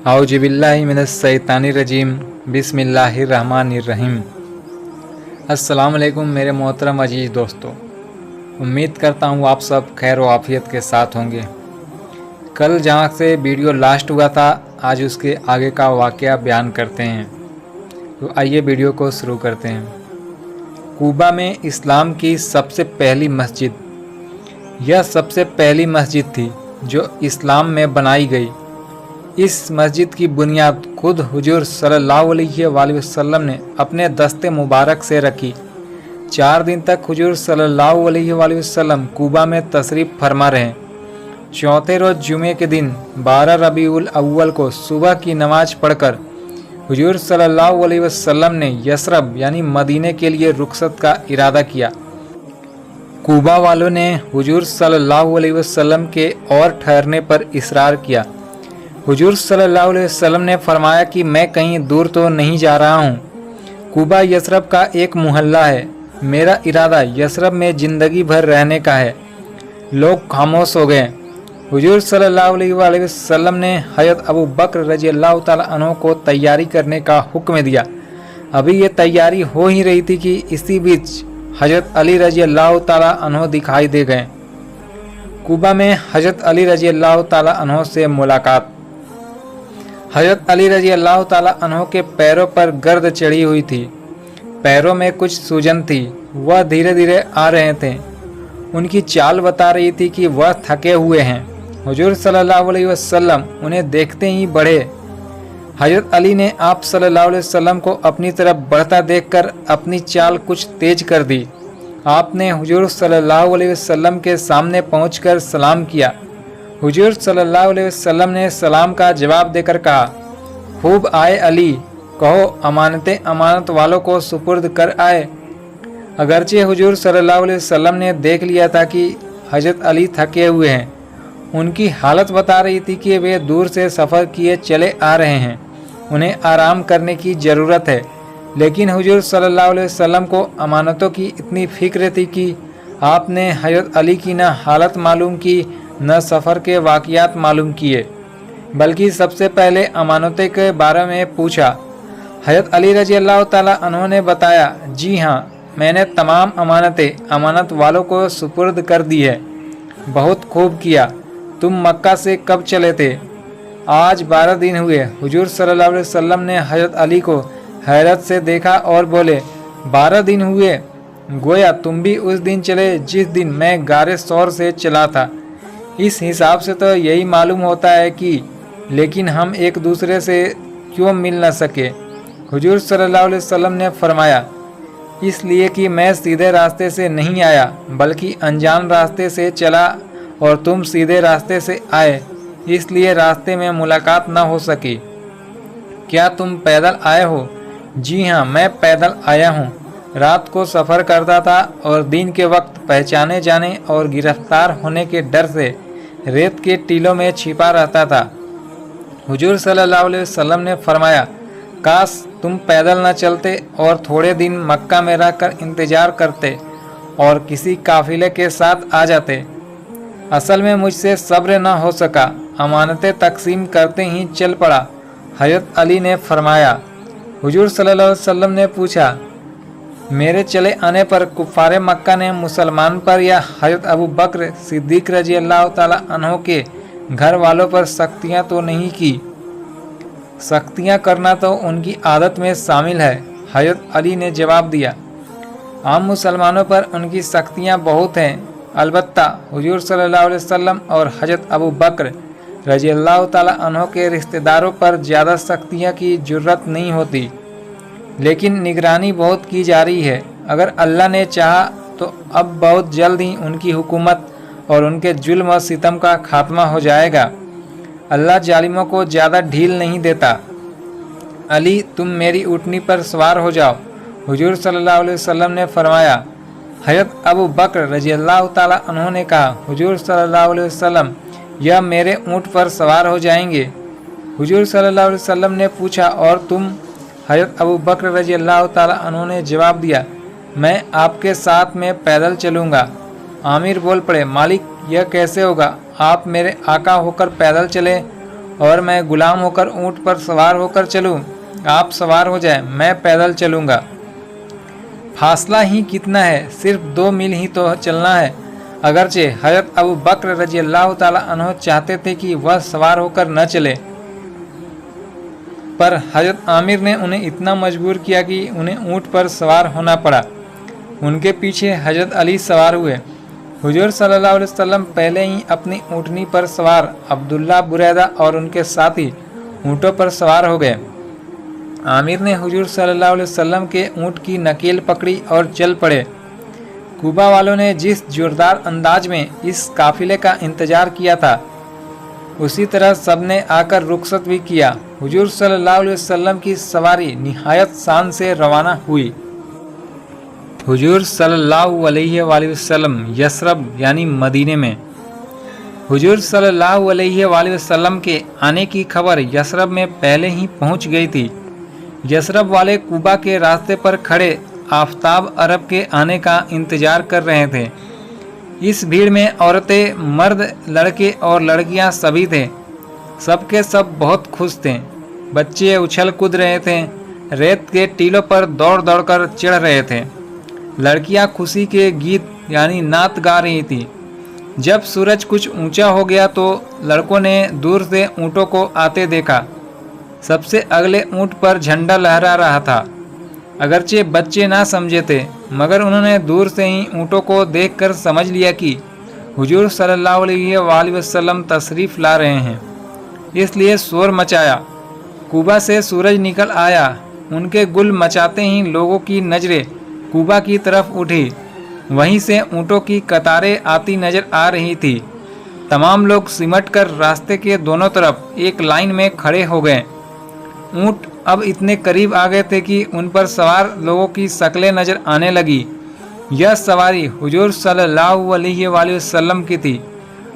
औजुबिल्लाहि मिनश्शैतानिर्रजीम बिस्मिल्लाहिर्रहमानिर्रहीम। अस्सलाम वालेकुम मेरे मोहतरम अजीज़ दोस्तों, उम्मीद करता हूँ आप सब खैर व आफियत के साथ होंगे। कल जहाँ से वीडियो लास्ट हुआ था, आज उसके आगे का वाक़या बयान करते हैं। तो आइए वीडियो को शुरू करते हैं। कूबा में इस्लाम की सबसे पहली मस्जिद। यह सबसे पहली मस्जिद थी जो इस्लाम में बनाई गई। इस मस्जिद की बुनियाद खुद हुजूर सल्लल्लाहु अलैहि वसल्लम ने अपने दस्ते मुबारक से रखी। 4 दिन तक हुजूर सल्लल्लाहु अलैहि वसल्लम कूबा में तशरीफ़ फरमा रहे। चौथे रोज़ जुमे के दिन 12 रबीउल अव्वल को सुबह की नमाज पढ़कर हुजूर सल्लल्लाहु अलैहि वसल्लम ने यसरब यानी मदीने के लिए रुखसत का इरादा किया। कूबा वालों ने हुजूर सल्लल्लाहु अलैहि वसल्लम के और ठहरने पर इसरार किया। हुजूर सल्लल्लाहु अलैहि वसल्लम ने फरमाया कि मैं कहीं दूर तो नहीं जा रहा हूँ। कूबा यसरब का एक मोहल्ला है। मेरा इरादा यसरब में ज़िंदगी भर रहने का है। लोग खामोश हो गए। हुजूर सल्लल्लाहु अलैहि वसल्लम ने हज़रत अबू बकर रज़ियल्लाहु ताला अन्हु को तैयारी करने का हुक्म दिया। अभी ये तैयारी हो ही रही थी कि इसी बीच हज़रत अली रज़ियल्लाहु ताला अन्हु दिखाई दे गए। कूबा में हज़रत अली रज़ियल्लाहु ताला अन्हु से मुलाकात। हज़रत अली रज़ियल्लाहु ताला अन्हु के पैरों पर गर्द चढ़ी हुई थी। पैरों में कुछ सूजन थी। वह धीरे धीरे आ रहे थे। उनकी चाल बता रही थी कि वह थके हुए हैं। हुजूर सल्लल्लाहु अलैहि वसल्लम उन्हें देखते ही बढ़े। हज़रत अली ने आप सल्लल्लाहु अलैहि वसल्लम को अपनी तरफ बढ़ता देखकर अपनी चाल कुछ तेज कर दी। आपने हुजूर सल्लल्लाहु अलैहि वसल्लम के सामने पहुंचकर सलाम किया। हुजूर सल्लल्लाहु अलैहि वसल्लम ने सलाम का जवाब देकर कहा, खूब आए अली, कहो अमानतें अमानत वालों को सुपुर्द कर आए। अगरचे हुजूर सल्लल्लाहु अलैहि वसल्लम ने देख लिया था कि हज़रत अली थके हुए हैं। उनकी हालत बता रही थी कि वे दूर से सफ़र किए चले आ रहे हैं, उन्हें आराम करने की ज़रूरत है। लेकिन हुजूर सल्लल्लाहु अलैहि वसल्लम को अमानतों की इतनी फ़िक्र थी कि आपने हज़रत अली की न हालत मालूम की न सफ़र के वाक़ियात मालूम किए, बल्कि सबसे पहले अमानतें के बारे में पूछा। हज़रत अली रज़ियल्लाहु ताला अन्हु ने बताया, जी हाँ, मैंने तमाम अमानतें अमानत वालों को सुपुर्द कर दी है। बहुत खूब किया। तुम मक्का से कब चले थे? आज 12 दिन हुए। हुजूर सल्लल्लाहु अलैहि वसल्लम ने हज़रत अली को हैरत से देखा और बोले, 12 दिन हुए? गोया तुम भी उस दिन चले जिस दिन मैं गारे सौर से चला था। इस हिसाब से तो यही मालूम होता है कि लेकिन हम एक दूसरे से क्यों मिल न सके। हुजूर सल्लल्लाहु अलैहि वसल्लम ने फरमाया, इसलिए कि मैं सीधे रास्ते से नहीं आया बल्कि अनजान रास्ते से चला और तुम सीधे रास्ते से आए, इसलिए रास्ते में मुलाकात न हो सकी। क्या तुम पैदल आए हो? जी हाँ, मैं पैदल आया हूँ। रात को सफ़र करता था और दिन के वक्त पहचाने जाने और गिरफ्तार होने के डर से रेत के टीलों में छिपा रहता था। हुजूर सल्लल्लाहु अलैहि वसल्लम ने फरमाया, काश तुम पैदल न चलते और थोड़े दिन मक्का में रहकर इंतज़ार करते और किसी काफिले के साथ आ जाते। असल में मुझसे सब्र न हो सका, अमानतें तकसीम करते ही चल पड़ा। हज़रत अली ने फरमाया। हुजूर सल्लल्लाहु अलैहि वसल्लम ने पूछा, मेरे चले आने पर कुफ़ारे मक्का ने मुसलमान पर या हज़रत अबू बकर सिद्दीक़ रज़ियल्लाहु ताला अन्हु के घर वालों पर सख्तियाँ तो नहीं की? सख्तियाँ करना तो उनकी आदत में शामिल है। हज़रत अली ने जवाब दिया, आम मुसलमानों पर उनकी सख्तियाँ बहुत हैं, अलबत्ता हुजूर सल्लल्लाहु अलैहि वसल्लम और हज़रत अबू बकर रज़ियल्लाहु ताला अन्हु के रिश्तेदारों पर ज़्यादा सख्तियाँ की ज़रूरत नहीं होती, लेकिन निगरानी बहुत की जा रही है। अगर अल्लाह ने चाहा तो अब बहुत जल्द ही उनकी हुकूमत और उनके जुल्म और सितम का खात्मा हो जाएगा। अल्लाह जालिमों को ज़्यादा ढील नहीं देता। अली, तुम मेरी ऊँटनी पर सवार हो जाओ। हुजूर सल्लल्लाहु अलैहि वसल्लम ने फरमाया। हज़रत अबू बकर रज़ियल्लाहु ताला अन्हु ने कहा, हुजूर सल्लल्लाहु अलैहि वसल्लम, यह मेरे ऊँट पर सवार हो जाएंगे। हुजूर सल्लल्लाहु अलैहि वसल्लम ने पूछा, और तुम? हज़रत अबू बकर रज़ियल्लाहु ताला अन्हु ने जवाब दिया, मैं आपके साथ में पैदल चलूँगा। आमिर बोल पड़े, मालिक यह कैसे होगा? आप मेरे आका होकर पैदल चले और मैं गुलाम होकर ऊँट पर सवार होकर चलूँ? आप सवार हो जाए, मैं पैदल चलूँगा। फासला ही कितना है, सिर्फ 2 मील ही तो चलना है। अगरचे हजरत अबू बकर रजी अल्लाह ताला अन्हु चाहते थे कि वह सवार होकर न चले, पर हजरत आमिर ने उन्हें इतना मजबूर किया कि उन्हें ऊँट पर सवार होना पड़ा। उनके पीछे हजरत अली सवार हुए। हुजूर सल्लल्लाहु अलैहि वसल्लम पहले ही अपनी ऊँटनी पर सवार अब्दुल्ला, बुरैदा और उनके साथी ऊँटों पर सवार हो गए। आमिर ने हुजूर सल्लल्लाहु अलैहि वसल्लम के ऊँट की नकेल पकड़ी और चल पड़े। कुबा वालों ने जिस जोरदार अंदाज में इस काफिले का इंतजार किया था, उसी तरह सबने आकर रुखसत भी किया। हुजूर सल्लल्लाहु अलैहि वसल्लम की सवारी निहायत शान से रवाना हुई। हुजूर सल्लल्लाहु अलैहि वसल्लम यसरब यानी मदीने में। हुजूर सल्लल्लाहु अलैहि वसल्लम के आने की खबर यसरब में पहले ही पहुंच गई थी। यसरब वाले कुबा के रास्ते पर खड़े आफताब अरब के आने का इंतजार कर रहे थे। इस भीड़ में औरतें, मर्द, लड़के और लड़कियां सभी थे। सबके सब बहुत खुश थे। बच्चे उछल कूद रहे थे, रेत के टीलों पर दौड़ दौड़ कर चढ़ रहे थे। लड़कियां खुशी के गीत यानी नात गा रही थी। जब सूरज कुछ ऊंचा हो गया तो लड़कों ने दूर से ऊँटों को आते देखा। सबसे अगले ऊँट पर झंडा लहरा रहा था। अगरचे बच्चे ना समझे थे, मगर उन्होंने दूर से ही ऊँटों को देखकर समझ लिया कि हुजूर सल्लल्लाहु अलैहि वसल्लम तशरीफ़ ला रहे हैं, इसलिए शोर मचाया। कुबा से सूरज निकल आया। उनके गुल मचाते ही लोगों की नज़रें कुबा की तरफ उठी। वहीं से ऊँटों की कतारें आती नज़र आ रही थी। तमाम लोग सिमट कर रास्ते के दोनों तरफ एक लाइन में खड़े हो गए। ऊँट अब इतने करीब आ गए थे कि उन पर सवार लोगों की शक्लें नज़र आने लगी। यह सवारी हुजूर सल्लल्लाहु अलैहि वसल्लम की थी।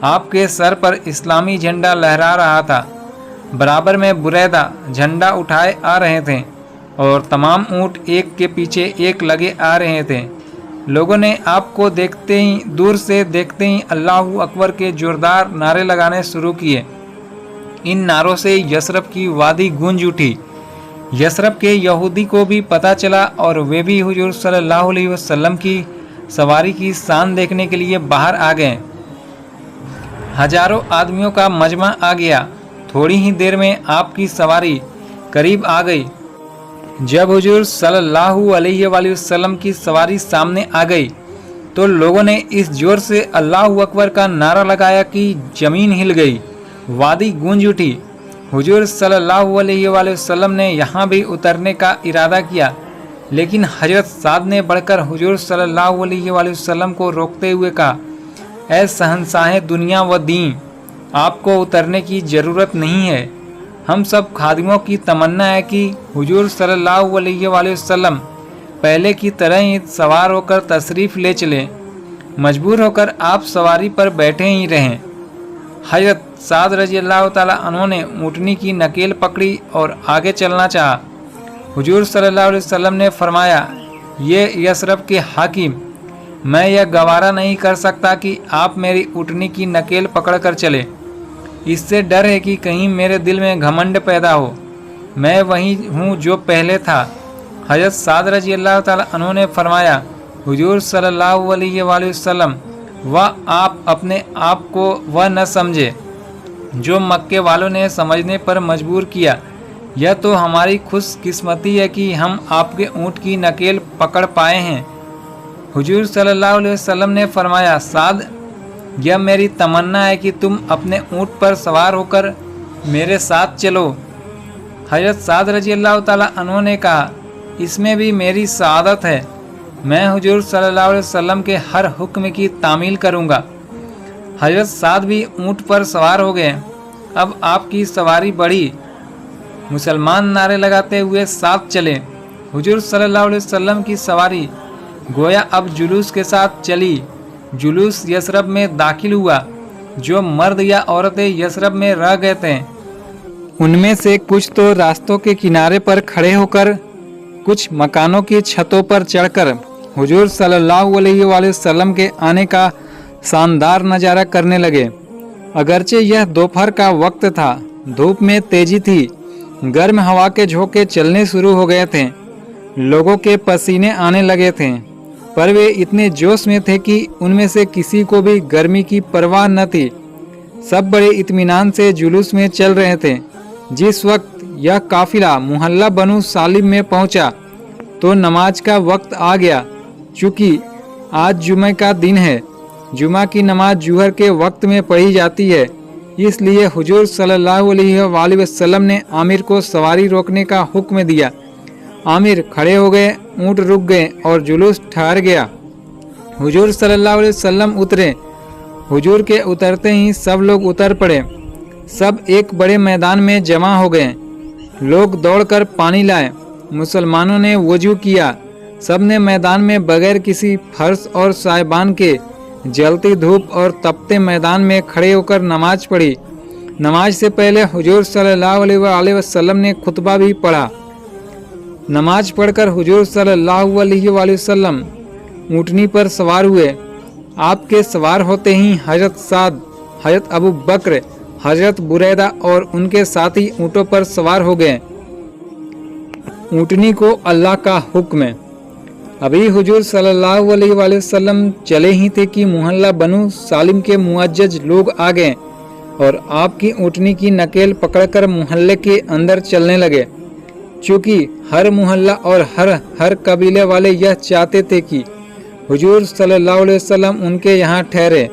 आपके सर पर इस्लामी झंडा लहरा रहा था। बराबर में बुरैदा झंडा उठाए आ रहे थे और तमाम ऊँट एक के पीछे एक लगे आ रहे थे। लोगों ने आपको देखते ही, दूर से देखते ही अल्लाहू अकबर के जोरदार नारे लगाने शुरू किए। इन नारों से यसरब की वादी गूंज उठी। यसरब के यहूदी को भी पता चला और वे भी हुजूर सल्लल्लाहु अलैहि वसल्लम की सवारी की शान देखने के लिए बाहर आ गए। हजारों आदमियों का मजमा आ गया। थोड़ी ही देर में आपकी सवारी करीब आ गई। जब हुजूर सल्लल्लाहु अलैहि वसल्लम की सवारी सामने आ गई तो लोगों ने इस जोर से अल्लाहू अकबर का नारा लगाया कि जमीन हिल गई, वादी गूंज उठी। हुजूर सल्लल्लाहु अलैहि वसल्लम ने यहाँ भी उतरने का इरादा किया, लेकिन हजरत साद ने बढ़कर हुजूर सल्लल्लाहु अलैहि वसल्लम को रोकते हुए कहा, ऐ शहंशाह दुनिया व दीन, आपको उतरने की ज़रूरत नहीं है। हम सब खादिमों की तमन्ना है कि हुजूर सल्लल्लाहु अलैहि वसल्लम पहले की तरह ही सवार होकर तशरीफ़ ले चलें। मजबूर होकर आप सवारी पर बैठे ही रहें। हजरत साद रजी अल्लाह ताला अन्हु ने ऊँटनी की नकेल पकड़ी और आगे चलना चाहा। हुजूर सल्लल्लाहु अलैहि वसल्लम ने फरमाया, ये यसरब के हाकिम, मैं यह गवारा नहीं कर सकता कि आप मेरी ऊँटनी की नकेल पकड़ कर चले। इससे डर है कि कहीं मेरे दिल में घमंड पैदा हो। मैं वही हूँ जो पहले था। हजरत साद रजी अल्लाह ताला अन्हु ने फरमाया, हुजूर सल्लल्लाहु अलैहि वसल्लम, वह आप अपने आप को वह न समझे जो मक्के वालों ने समझने पर मजबूर किया। यह तो हमारी खुशकिस्मती है कि हम आपके ऊँट की नकेल पकड़ पाए हैं। हुजूर सल्लल्लाहु अलैहि वसल्लम ने फरमाया, साद, यह मेरी तमन्ना है कि तुम अपने ऊँट पर सवार होकर मेरे साथ चलो। हजरत साद रजी अल्लाह ताला अन्हु ने कहा, इसमें भी मेरी सआदत है। मैं हुजूर सल्लल्लाहु अलैहि वसल्लम के हर हुक्म की तामील करूँगा। हजरत साद भी ऊँट पर सवार हो गए। अब आपकी सवारी बढ़ी। मुसलमान नारे लगाते हुए साथ चले। हुजूर सल्लल्लाहु अलैहि वसल्लम की सवारी गोया अब जुलूस के साथ चली। जुलूस यसरब में दाखिल हुआ। जो मर्द या औरतें यसरब में रह गए थे, उनमें से कुछ तो रास्तों के किनारे पर खड़े होकर, कुछ मकानों की छतों पर चढ़कर हुजूर सल्लल्लाहु अलैहि वसल्लम के आने का शानदार नज़ारा करने लगे। अगरचे यह दोपहर का वक्त था, धूप में तेजी थी, गर्म हवा के झोंके चलने शुरू हो गए थे, लोगों के पसीने आने लगे थे, पर वे इतने जोश में थे कि उनमें से किसी को भी गर्मी की परवाह न थी। सब बड़े इत्मीनान से जुलूस में चल रहे थे। जिस वक्त यह काफिला मोहल्ला बनु सालिम में पहुंचा तो नमाज का वक्त आ गया। चूँकि आज जुमे का दिन है, जुमा की नमाज जुहर के वक्त में पढ़ी जाती है, इसलिए हुजूर सल्लल्लाहु अलैहि वसल्लम ने आमिर को सवारी रोकने का हुक्म दिया। आमिर खड़े हो गए, ऊँट रुक गए और जुलूस ठहर गया। हुजूर सल्लल्लाहु अलैहि वसल्लम उतरे। हुजूर के उतरते ही सब लोग उतर पड़े। सब एक बड़े मैदान में जमा हो गए। लोग दौड़कर पानी लाए। मुसलमानों ने वजू किया। सब ने मैदान में बगैर किसी फर्श और साइबान के जलती धूप और तपते मैदान में खड़े होकर नमाज पढ़ी। नमाज से पहले हुजूर सल्लल्लाहु अलैहि वसल्लम ने खुतबा भी पढ़ा। नमाज पढ़कर हुजूर सल्लल्लाहु अलैहि वसल्लम ऊँटनी पर सवार हुए। आपके सवार होते ही हजरत साद, हजरत अबू बकर, हजरत बुरैदा और उनके साथी ऊँटों पर सवार हो गए। ऊँटनी को अल्लाह का हुक्म है। अभी हुजूर सल्लल्लाहु अलैहि वसल्लम चले ही थे कि मोहल्ला बनु सालिम के मुअज्जज लोग आ गए और आपकी ऊँटनी की नकेल पकड़कर मोहल्ले के अंदर चलने लगे। चूँकि हर मोहल्ला और हर कबीले वाले यह चाहते थे कि हुजूर सल्लल्लाहु अलैहि वसल्लम उनके यहाँ ठहरे,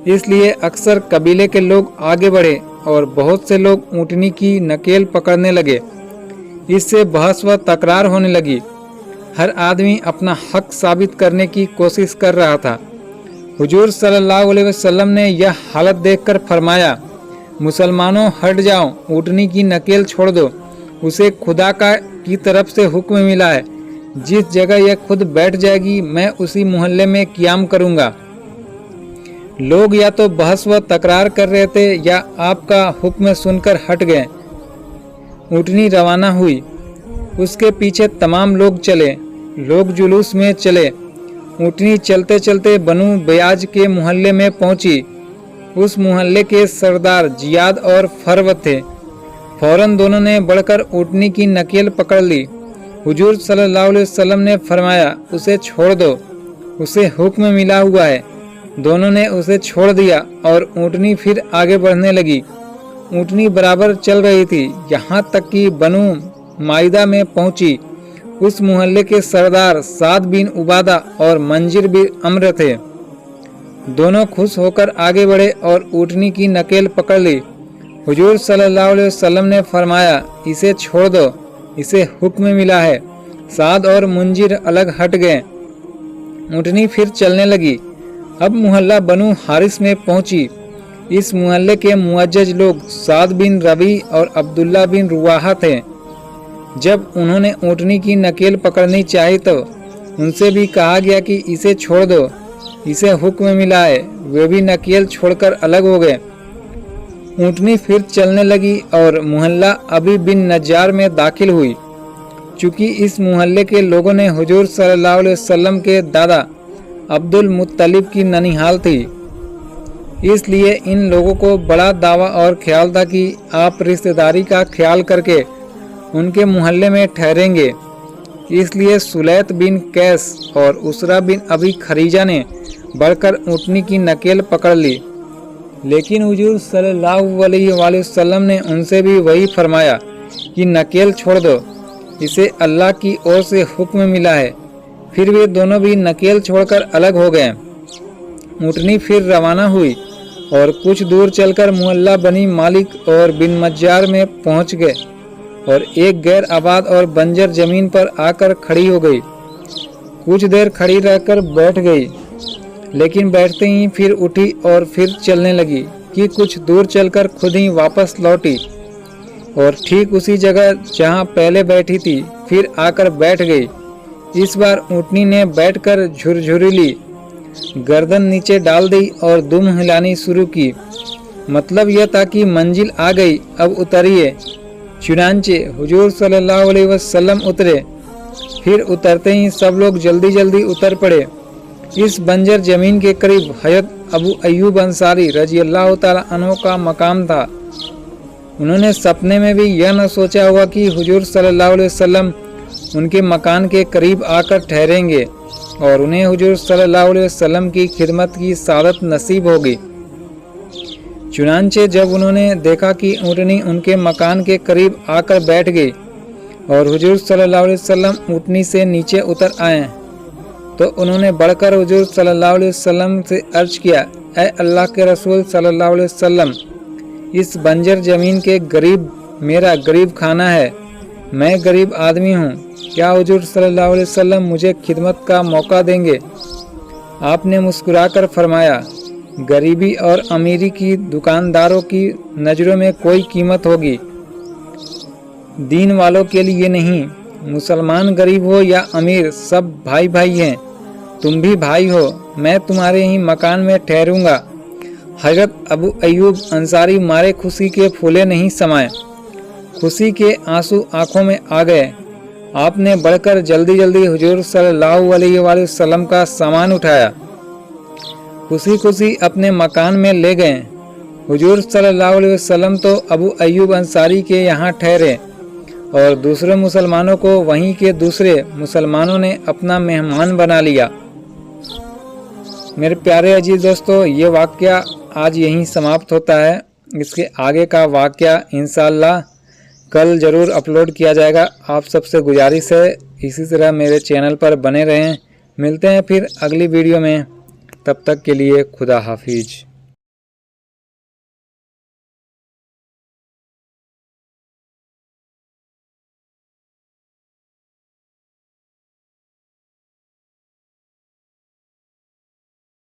इसलिए अक्सर कबीले के लोग आगे बढ़े और बहुत से लोग ऊँटनी की नकेल पकड़ने लगे। इससे बहस व तकरार होने लगी। हर आदमी अपना हक साबित करने की कोशिश कर रहा था। हुजूर सल्लल्लाहु अलैहि वसल्लम ने यह हालत देखकर फरमाया, मुसलमानों हट जाओ, ऊँटनी की नकेल छोड़ दो। उसे खुदा की तरफ से हुक्म मिला है, जिस जगह यह खुद बैठ जाएगी मैं उसी मोहल्ले में क़याम करूँगा। लोग या तो बहस व तकरार कर रहे थे या आपका हुक्म सुनकर हट गए। ऊँटनी रवाना हुई। उसके पीछे तमाम लोग चले। लोग जुलूस में चले। ऊँटनी चलते चलते बनु बयाज के मोहल्ले में पहुंची। उस मोहल्ले के सरदार जियाद और फरवत थे। फौरन दोनों ने बढ़कर ऊँटनी की नकेल पकड़ ली। हुजूर सल्लल्लाहु अलैहि वसल्लम ने फरमाया, उसे छोड़ दो, उसे हुक्म मिला हुआ है। दोनों ने उसे छोड़ दिया और ऊँटनी फिर आगे बढ़ने लगी। ऊँटनी बराबर चल रही थी, यहाँ तक कि बनु माइदा में पहुंची। उस मोहल्ले के सरदार साद बिन उबादा और मंजिर बिन अम्र थे। दोनों खुश होकर आगे बढ़े और ऊँटनी की नकेल पकड़ ली। हुजूर सल्लल्लाहु अलैहि वसल्लम ने फरमाया, इसे छोड़ दो, इसे हुक्म मिला है। साद और मुंजिर अलग हट गए। ऊँटनी फिर चलने लगी। अब मोहल्ला बनु हारिस में पहुंची। इस मोहल्ले के मुअज्जज लोग साद बिन रबी और अब्दुल्ला बिन रुवाहा थे। जब उन्होंने ऊँटनी की नकेल पकड़नी चाही तो उनसे भी कहा गया कि इसे छोड़ दो, इसे हुक्म मिला है। वे भी नकेल छोड़कर अलग हो गए। ऊँटनी फिर चलने लगी और मोहल्ला अबी बिन नज्जार में दाखिल हुई। चूँकि इस मोहल्ले के लोगों ने हुजूर सल्लल्लाहु अलैहि वसल्लम के दादा अब्दुल मुत्तलिब की ननिहाल थी, इसलिए इन लोगों को बड़ा दावा और ख्याल था कि आप रिश्तेदारी का ख्याल करके उनके मोहल्ले में ठहरेंगे। इसलिए सुलैत बिन कैस और उसरा बिन अबी खरीजा ने बढ़कर ऊँटनी की नकेल पकड़ ली। लेकिन हुजूर सल्लल्लाहु अलैहि वसल्लम ने उनसे भी वही फरमाया कि नकेल छोड़ दो, इसे अल्लाह की ओर से हुक्म मिला है। फिर वे दोनों भी नकेल छोड़कर अलग हो गए। ऊँटनी फिर रवाना हुई और कुछ दूर चलकर मोहल्ला बनी मालिक और बिन मज्जार में पहुंच गए और एक गैर आबाद और बंजर जमीन पर आकर खड़ी हो गई। कुछ देर खड़ी रहकर बैठ गई, लेकिन बैठते ही फिर उठी और फिर चलने लगी कि कुछ दूर चलकर खुद ही वापस लौटी और ठीक उसी जगह जहां पहले बैठी थी फिर आकर बैठ गई। इस बार ऊँटनी ने बैठकर झुरझुरी ली, गर्दन नीचे डाल दी और दुम हिलानी शुरू की। मतलब यह था कि मंजिल आ गई, अब उतरिए। चुनांचे हुजूर सल्लल्लाहु अलैहि वसल्लम उतरे। फिर उतरते ही सब लोग जल्दी जल्दी उतर पड़े। इस बंजर जमीन के करीब हजरत अबू अय्यूब अंसारी रजी अल्लाह ताला अन्हु का मकाम था। उन्होंने सपने में भी यह न सोचा होगा कि हुजूर सल्लल्लाहु अलैहि वसल्लम उनके मकान के करीब आकर ठहरेंगे और उन्हें हुजूर सल्लल्लाहु अलैहि वसल्लम की खिदमत की सादत नसीब होगी। चुनांचे जब उन्होंने देखा कि ऊँटनी उनके मकान के करीब आकर बैठ गई और हुजूर सल्लल्लाहु अलैहि वसल्लम ऊँटनी से नीचे उतर आए तो उन्होंने बढ़कर हुजूर सल्लल्लाहु अलैहि वसल्लम से अर्ज किया, ऐ अल्लाह के रसूल सल्लल्लाहु अलैहि वसल्लम, इस बंजर ज़मीन के गरीब मेरा गरीब खाना है, मैं गरीब आदमी हूँ, क्या हुजूर सल्लल्लाहु अलैहि वसल्लम मुझे खिदमत का मौका देंगे? आपने मुस्कुराकर फरमाया, गरीबी और अमीरी की दुकानदारों की नज़रों में कोई कीमत होगी, दीन वालों के लिए नहीं। मुसलमान गरीब हो या अमीर, सब भाई भाई हैं, तुम भी भाई हो, मैं तुम्हारे ही मकान में ठहरूंगा। हज़रत अबू अय्यूब अंसारी मारे खुशी के फूले नहीं समाए, खुशी के आंसू आंखों में आ गए। आपने बढ़कर जल्दी जल्दी हुजूर सल्लल्लाहु अलैहि वसल्लम का सामान उठाया, खुशी खुशी अपने मकान में ले गए। हुजूर सल्लल्लाहु अलैहि वसल्लम तो अबू अय्यूब अंसारी के यहाँ ठहरे और दूसरे मुसलमानों को वहीं के दूसरे मुसलमानों ने अपना मेहमान बना लिया। मेरे प्यारे अजीज दोस्तों, ये वाक़या आज यहीं समाप्त होता है। इसके आगे का वाक़या इंशाअल्लाह कल ज़रूर अपलोड किया जाएगा। आप सबसे गुजारिश है इसी तरह मेरे चैनल पर बने रहें। मिलते हैं फिर अगली वीडियो में, तब तक के लिए खुदा हाफिज।